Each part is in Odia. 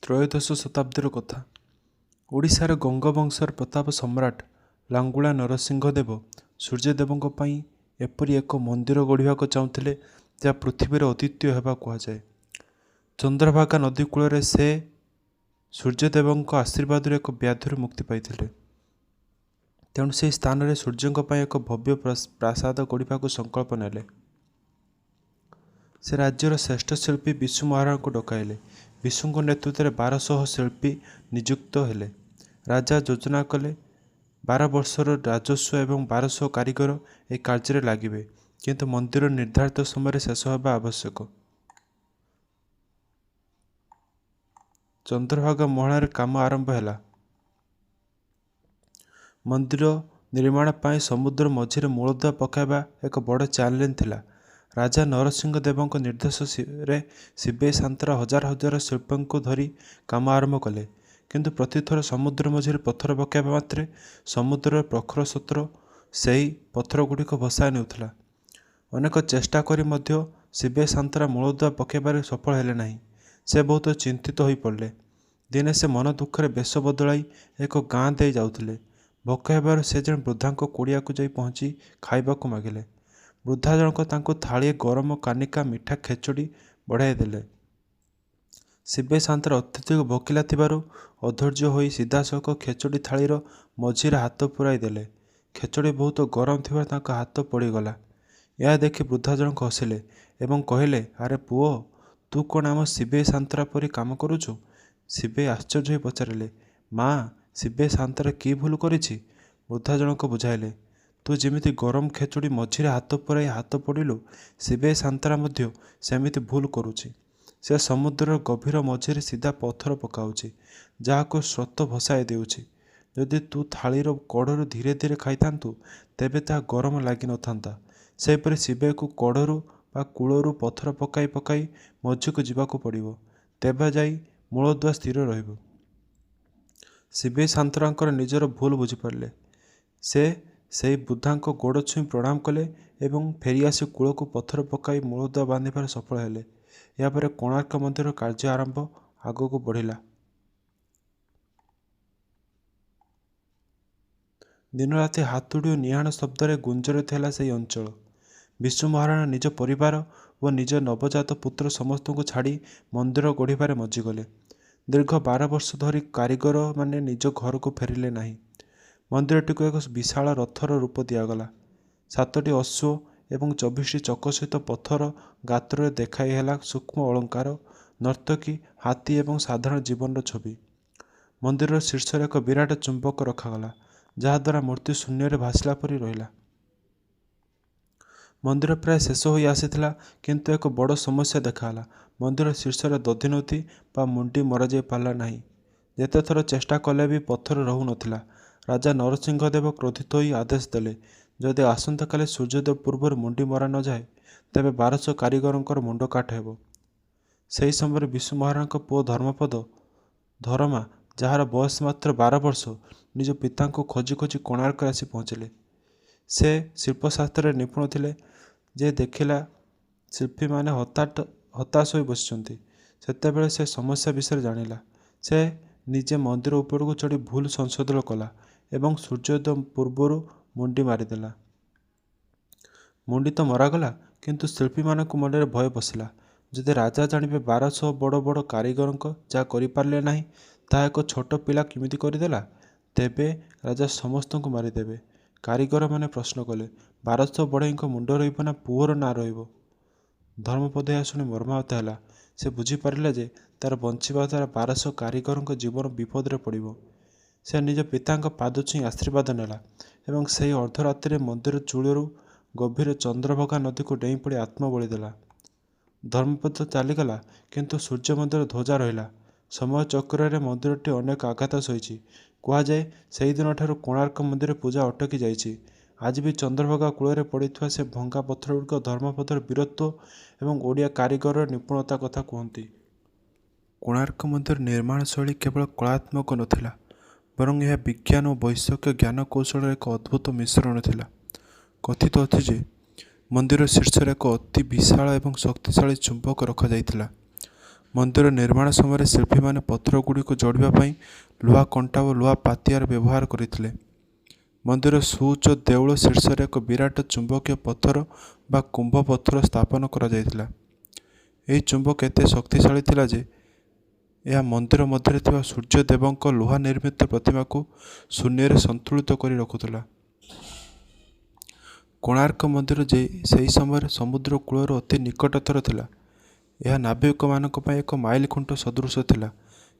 ତ୍ରୟୋଦଶ ଶତାବ୍ଦୀର କଥା। ଓଡ଼ିଶାର ଗଙ୍ଗବଂଶର ପ୍ରତାପ ସମ୍ରାଟ ଲାଙ୍ଗୁଳା ନରସିଂହ ଦେବ ସୂର୍ଯ୍ୟଦେବଙ୍କ ପାଇଁ ଏପରି ଏକ ମନ୍ଦିର ଗଢ଼ିବାକୁ ଚାହୁଁଥିଲେ ଯାହା ପୃଥିବୀର ଅଦ୍ୱିତୀୟ ହେବା କୁହାଯାଏ। ଚନ୍ଦ୍ରଭାଗା ନଦୀ କୂଳରେ ସେ ସୂର୍ଯ୍ୟଦେବଙ୍କ ଆଶୀର୍ବାଦରୁ ଏକ ବ୍ୟାଧିରୁ ମୁକ୍ତି ପାଇଥିଲେ। ତେଣୁ ସେହି ସ୍ଥାନରେ ସୂର୍ଯ୍ୟଙ୍କ ପାଇଁ ଏକ ଭବ୍ୟ ପ୍ରାସାଦ ଗଢ଼ିବାକୁ ସଂକଳ୍ପ ନେଲେ। ସେ ରାଜ୍ୟର ଶ୍ରେଷ୍ଠ ଶିଳ୍ପୀ ବିଶୁ ମହାରାଣାଙ୍କୁ ଡକାଇଲେ। ବିଶୁଙ୍କ ନେତୃତ୍ୱରେ 1200 ଶିଳ୍ପୀ ନିଯୁକ୍ତ ହେଲେ। ରାଜା ଯୋଜନା କଲେ 12 ବର୍ଷର ରାଜସ୍ୱ ଏବଂ 1200 କାରିଗର ଏହି କାର୍ଯ୍ୟରେ ଲାଗିବେ, କିନ୍ତୁ ମନ୍ଦିର ନିର୍ଦ୍ଧାରିତ ସମୟରେ ଶେଷ ହେବା ଆବଶ୍ୟକ। ଚନ୍ଦ୍ରଭାଗା ମହଳାରେ କାମ ଆରମ୍ଭ ହେଲା। ମନ୍ଦିର ନିର୍ମାଣ ପାଇଁ ସମୁଦ୍ର ମଝିରେ ମୂଳଦୁଆ ପକାଇବା ଏକ ବଡ଼ ଚ୍ୟାଲେଞ୍ଜ ଥିଲା। ରାଜା ନରସିଂହ ଦେବଙ୍କ ନିର୍ଦ୍ଦେଶରେ ଶିବେଇ ସାନ୍ତରା ହଜାର ହଜାର ଶିଳ୍ପୀଙ୍କୁ ଧରି କାମ ଆରମ୍ଭ କଲେ। କିନ୍ତୁ ପ୍ରତିଥର ସମୁଦ୍ର ମଝିରେ ପଥର ପକାଇବା ମାତ୍ରେ ସମୁଦ୍ରର ପ୍ରଖର ସ୍ରୋତ ସେହି ପଥରଗୁଡ଼ିକ ଭସାଇ ନେଉଥିଲା। ଅନେକ ଚେଷ୍ଟା କରି ମଧ୍ୟ ଶିବେଇ ସାନ୍ତରା ମୂଳଦୁଆ ପକାଇବାରେ ସଫଳ ହେଲେ ନାହିଁ। ସେ ବହୁତ ଚିନ୍ତିତ ହୋଇପଡ଼ିଲେ। ଦିନେ ସେ ମନ ଦୁଃଖରେ ବେଶ ବଦଳାଇ ଏକ ଗାଁ ଦେଇ ଯାଉଥିଲେ। ଭୋକ ହେବାରୁ ସେ ଜଣେ ବୃଦ୍ଧାଙ୍କ କୁଡ଼ିଆକୁ ଯାଇ ପହଞ୍ଚି ଖାଇବାକୁ ମାଗିଲେ। ବୃଦ୍ଧା ଜଣକ ତାଙ୍କୁ ଥାଳିଏ ଗରମ କାନିକା ମିଠା ଖେଚୁଡ଼ି ବଢ଼ାଇ ଦେଲେ। ଶିବେଇ ସାନ୍ତରା ଅତ୍ୟଧିକ ଭୋକିଲା ଥିବାରୁ ଅଧୈର୍ଯ୍ୟ ହୋଇ ସିଧାସଳଖ ଖେଚୁଡ଼ି ଥାଳିର ମଝିରେ ହାତ ପୂରାଇ ଦେଲେ। ଖେଚୁଡ଼ି ବହୁତ ଗରମ ଥିବାରୁ ତାଙ୍କ ହାତ ପୋଡ଼ିଗଲା। ଏହା ଦେଖି ବୃଦ୍ଧା ଜଣକ ହସିଲେ ଏବଂ କହିଲେ, ଆରେ ପୁଅ, ତୁ କ'ଣ ଆମ ଶିବେଇ ସାନ୍ତରା ପରି କାମ କରୁଛୁ? ଶିବେଇ ଆଶ୍ଚର୍ଯ୍ୟ ହୋଇ ପଚାରିଲେ, ମା, ଶିବେଇ ସାନ୍ତରା କି ଭୁଲ କରିଛି? ବୃଦ୍ଧା ଜଣକ ବୁଝାଇଲେ, ତୁ ଯେମିତି ଗରମ ଖେଚୁଡ଼ି ମଝିରେ ହାତ ପୂରାଇ ହାତ ପୋଡ଼ିଲୁ, ଶିବେଇ ସାନ୍ତରା ମଧ୍ୟ ସେମିତି ଭୁଲ କରୁଛି। ସେ ସମୁଦ୍ରର ଗଭୀର ମଝିରେ ସିଧା ପଥର ପକାଉଛି, ଯାହାକୁ ସ୍ରୋତ ଭସାଇ ଦେଉଛି। ଯଦି ତୁ ଥାଳିର କଢ଼ରୁ ଧୀରେ ଧୀରେ ଖାଇଥାନ୍ତୁ, ତେବେ ତାହା ଗରମ ଲାଗିନଥାନ୍ତା। ସେହିପରି ଶିବେଇକୁ କଢ଼ରୁ ବା କୂଳରୁ ପଥର ପକାଇ ପକାଇ ମଝିକୁ ଯିବାକୁ ପଡ଼ିବ, ତେବେ ଯାଇ ମୂଳଦୁଆ ସ୍ଥିର ରହିବ। ଶିବେଇ ସାନ୍ତରାଙ୍କର ନିଜର ଭୁଲ ବୁଝିପାରିଲେ। ସେ ସେହି ବୃଦ୍ଧାଙ୍କ ଗୋଡ଼ ଛୁଇଁ ପ୍ରଣାମ କଲେ ଏବଂ ଫେରିଆସି କୂଳକୁ ପଥର ପକାଇ ମୂଳଦୁଆ ବାନ୍ଧିବାରେ ସଫଳ ହେଲେ। ଏହାପରେ କୋଣାର୍କ ମନ୍ଦିରର କାର୍ଯ୍ୟ ଆଗକୁ ବଢ଼ିଲା। ଦିନରାତି ହାତୁଡ଼ି ଓ ନିହାଣ ଶବ୍ଦରେ ଗୁଞ୍ଜରିତ ହେଲା ସେହି ଅଞ୍ଚଳ। ବିଶୁ ମହାରାଣା ନିଜ ପରିବାର ଓ ନିଜ ନବଜାତ ପୁତ୍ର ସମସ୍ତଙ୍କୁ ଛାଡ଼ି ମନ୍ଦିର ଗଢ଼ିବାରେ ମଜିଗଲେ। ଦୀର୍ଘ 12 ବର୍ଷ ଧରି କାରିଗରମାନେ ନିଜ ଘରକୁ ଫେରିଲେ ନାହିଁ। ମନ୍ଦିରଟିକୁ ଏକ ବିଶାଳ ରଥର ରୂପ ଦିଆଗଲା। 7ଟି ଅଶ୍ୱ ଏବଂ 24ଟି ଚକ ସହିତ ପଥର ଗାତ୍ରରେ ଦେଖାଇ ହେଲା ସୂକ୍ଷ୍ମ ଅଳଙ୍କାର, ନର୍ତ୍ତକୀ, ହାତୀ ଏବଂ ସାଧାରଣ ଜୀବନର ଛବି। ମନ୍ଦିରର ଶୀର୍ଷରେ ଏକ ବିରାଟ ଚୁମ୍ବକ ରଖାଗଲା, ଯାହାଦ୍ୱାରା ମୂର୍ତ୍ତି ଶୂନ୍ୟରେ ଭାସିଲା ପରି ରହିଲା। ମନ୍ଦିର ପ୍ରାୟ ଶେଷ ହୋଇ ଆସିଥିଲା, କିନ୍ତୁ ଏକ ବଡ଼ ସମସ୍ୟା ଦେଖାହେଲା। ମନ୍ଦିର ଶୀର୍ଷରେ ଦଧିନଉତି ବା ମୁଣ୍ଡି ମରାଯାଇ ପାରିଲା ନାହିଁ। ଯେତେଥର ଚେଷ୍ଟା କଲେ ବି ପଥର ରହୁନଥିଲା। ରାଜା ନରସିଂହ ଦେବ କ୍ରୋଧିତ ହୋଇ ଆଦେଶ ଦେଲେ, ଯଦି ଆସନ୍ତାକାଲି ସୂର୍ଯ୍ୟୋଦୟ ପୂର୍ବରୁ ମୁଣ୍ଡି ମରା ନଯାଏ, ତେବେ 1200 କାରିଗରଙ୍କର ମୁଣ୍ଡ କାଟ ହେବ। ସେହି ସମୟରେ ବିଶୁ ମହାରାଣାଙ୍କ ପୁଅ ଧରମା, ଯାହାର ବୟସ ମାତ୍ର 12 ବର୍ଷ, ନିଜ ପିତାଙ୍କୁ ଖୋଜି ଖୋଜି କୋଣାର୍କରେ ଆସି ପହଞ୍ଚିଲେ। ସେ ଶିଳ୍ପଶାସ୍ତ୍ରରେ ନିପୁଣ ଥିଲେ। ଯେ ଦେଖିଲା ଶିଳ୍ପୀମାନେ ହତାଶ ହୋଇ ବସିଛନ୍ତି, ସେତେବେଳେ ସେ ସମସ୍ୟା ବିଷୟରେ ଜାଣିଲା। ସେ ନିଜେ ମନ୍ଦିର ଉପରକୁ ଚଢ଼ି ଭୁଲ ସଂଶୋଧନ କଲା ଏବଂ ସୂର୍ଯ୍ୟୋଦୟ ପୂର୍ବରୁ ମୁଣ୍ଡି ମାରିଦେଲା। ମୁଣ୍ଡି ତ ମରାଗଲା, କିନ୍ତୁ ଶିଳ୍ପୀମାନଙ୍କ ମନରେ ଭୟ ପଶିଲା। ଯଦି ରାଜା ଜାଣିବେ 1200 ବଡ଼ ବଡ଼ କାରିଗରଙ୍କ ଯାହା କରିପାରିଲେ ନାହିଁ, ତାହା ଏକ ଛୋଟ ପିଲା କେମିତି କରିଦେଲା, ତେବେ ରାଜା ସମସ୍ତଙ୍କୁ ମାରିଦେବେ। କାରିଗରମାନେ ପ୍ରଶ୍ନ କଲେ, 1200 ବଢ଼େଇଙ୍କ ମୁଣ୍ଡ ରହିବ ନା ପୁଅର ନାଁ ରହିବ? ଧର୍ମପଦ ଏହା ଶୁଣି ମର୍ମାହତ ହେଲା। ସେ ବୁଝିପାରିଲା ଯେ ତାର ବଞ୍ଚିବା ଦ୍ୱାରା 1200 କାରିଗରଙ୍କ ଜୀବନ ବିପଦରେ ପଡ଼ିବ। ସେ ନିଜ ପିତାଙ୍କ ପାଦ ଛୁଇଁ ଆଶୀର୍ବାଦ ନେଲା ଏବଂ ସେହି ଅର୍ଦ୍ଧରାତ୍ରିରେ ମନ୍ଦିର ଚୂଳରୁ ଗଭୀର ଚନ୍ଦ୍ରଭାଗା ନଦୀକୁ ଡେଇଁପଡ଼ି ଆତ୍ମବଳି ଦେଲା। ଧର୍ମପଦ ଚାଲିଗଲା, କିନ୍ତୁ ସୂର୍ଯ୍ୟ ମନ୍ଦିର ଧ୍ୱଜା ରହିଲା। ସମୟ ଚକ୍ରରେ ମନ୍ଦିରଟି ଅନେକ ଆଘାତ ସହିଛି। କୁହାଯାଏ, ସେହିଦିନଠାରୁ କୋଣାର୍କ ମନ୍ଦିରରେ ପୂଜା ଅଟକି ଯାଇଛି। ଆଜି ବି ଚନ୍ଦ୍ରଭାଗା କୂଳରେ ପଡ଼ିଥିବା ସେ ଭଙ୍ଗା ପଥରଗୁଡ଼ିକ ଧର୍ମପଦର ବୀରତ୍ୱ ଏବଂ ଓଡ଼ିଆ କାରିଗରର ନିପୁଣତା କଥା କୁହନ୍ତି। କୋଣାର୍କ ମନ୍ଦିର ନିର୍ମାଣ ଶୈଳୀ କେବଳ କଳାତ୍ମକ ନଥିଲା, ବରଂ ଏହା ବିଜ୍ଞାନ ଓ ବୈଷୟିକ ଜ୍ଞାନ କୌଶଳର ଏକ ଅଦ୍ଭୁତ ମିଶ୍ରଣ ଥିଲା। କଥିତ ଅଛି ଯେ ମନ୍ଦିର ଶୀର୍ଷରେ ଏକ ଅତି ବିଶାଳ ଏବଂ ଶକ୍ତିଶାଳୀ ଚୁମ୍ବକ ରଖାଯାଇଥିଲା। ମନ୍ଦିର ନିର୍ମାଣ ସମୟରେ ଶିଳ୍ପୀମାନେ ପଥରଗୁଡ଼ିକୁ ଯୋଡ଼ିବା ପାଇଁ ଲୁହା କଣ୍ଟା ଓ ଲୁହା ପାତିଆର ବ୍ୟବହାର କରିଥିଲେ। ମନ୍ଦିର ସୁଉଚ୍ଚ ଦେଉଳ ଶୀର୍ଷରେ ଏକ ବିରାଟ ଚୁମ୍ବକୀୟ ପଥର ବା କୁମ୍ଭ ପଥର ସ୍ଥାପନ କରାଯାଇଥିଲା। ଏହି ଚୁମ୍ବକ ଏତେ ଶକ୍ତିଶାଳୀ ଥିଲା ଯେ ଏହା ମନ୍ଦିର ମଧ୍ୟରେ ଥିବା ସୂର୍ଯ୍ୟଦେବଙ୍କ ଲୁହା ନିର୍ମିତ ପ୍ରତିମାକୁ ଶୂନ୍ୟରେ ସନ୍ତୁଳିତ କରି ରଖୁଥିଲା। କୋଣାର୍କ ମନ୍ଦିର ସେହି ସମୟରେ ସମୁଦ୍ର କୂଳର ଅତି ନିକଟତର ଥିଲା। ଏହା ନାବିକମାନଙ୍କ ପାଇଁ ଏକ ମାଇଲ ଖୁଣ୍ଟ ସଦୃଶ ଥିଲା।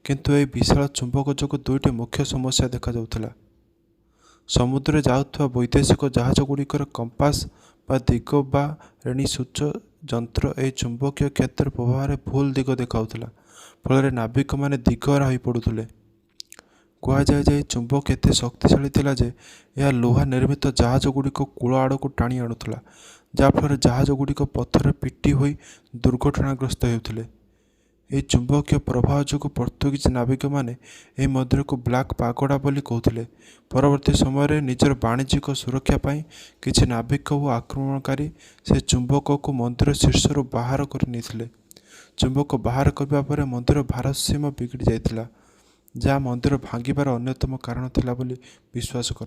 କିନ୍ତୁ ଏହି ବିଶାଳ ଚୁମ୍ବକ ଯୋଗୁଁ ଦୁଇଟି ମୁଖ୍ୟ ସମସ୍ୟା ଦେଖାଯାଉଥିଲା। ସମୁଦ୍ରରେ ଯାଉଥିବା ବୈଦେଶିକ ଜାହାଜଗୁଡ଼ିକର କମ୍ପାସ ବା ଦିଗବାରେଣୀ ସୂଚକ ଯନ୍ତ୍ର ଏହି ଚୁମ୍ବକୀୟ କ୍ଷେତ୍ର ପ୍ରଭାବରେ ଭୁଲ ଦିଗ ଦେଖାଉଥିଲା, ଫଳରେ ନାବିକମାନେ ଦିଗହରା ହୋଇପଡ଼ୁଥିଲେ। କୁହାଯାଏ ଯେ ଏହି ଚୁମ୍ବକ ଏତେ ଶକ୍ତିଶାଳୀ ଥିଲା ଯେ ଏହା ଲୁହା ନିର୍ମିତ ଜାହାଜଗୁଡ଼ିକୁ କୂଳ ଆଡ଼କୁ ଟାଣି ଆଣୁଥିଲା, ଯାହାଫଳରେ ଜାହାଜଗୁଡ଼ିକ ପଥରରେ ପିଟି ହୋଇ ଦୁର୍ଘଟଣାଗ୍ରସ୍ତ ହେଉଥିଲେ। ଏହି ଚୁମ୍ବକୀୟ ପ୍ରବାହ ଯୋଗୁଁ ପର୍ତ୍ତୁଗୀଜ ନାବିକମାନେ ଏହି ମନ୍ଦିରକୁ ବ୍ଲାକ୍ ପାଗୋଡା ବୋଲି କହୁଥିଲେ। ପରବର୍ତ୍ତୀ ସମୟରେ ନିଜର ବାଣିଜ୍ୟିକ ସୁରକ୍ଷା ପାଇଁ କିଛି ନାବିକ ଓ ଆକ୍ରମଣକାରୀ ସେହି ଚୁମ୍ବକକୁ ମନ୍ଦିର ଶୀର୍ଷରୁ ବାହାର କରି ନେଇଥିଲେ। ଚୁମ୍ବକ ବାହାର କରିବା ପରେ ମନ୍ଦିର ଭାରସାମ୍ୟ ବିଗିଡ଼ି ଯାଇଥିଲା, ଯାହା ମନ୍ଦିର ଭାଙ୍ଗିବାର ଅନ୍ୟତମ କାରଣ ଥିଲା ବୋଲି ବିଶ୍ୱାସ କରା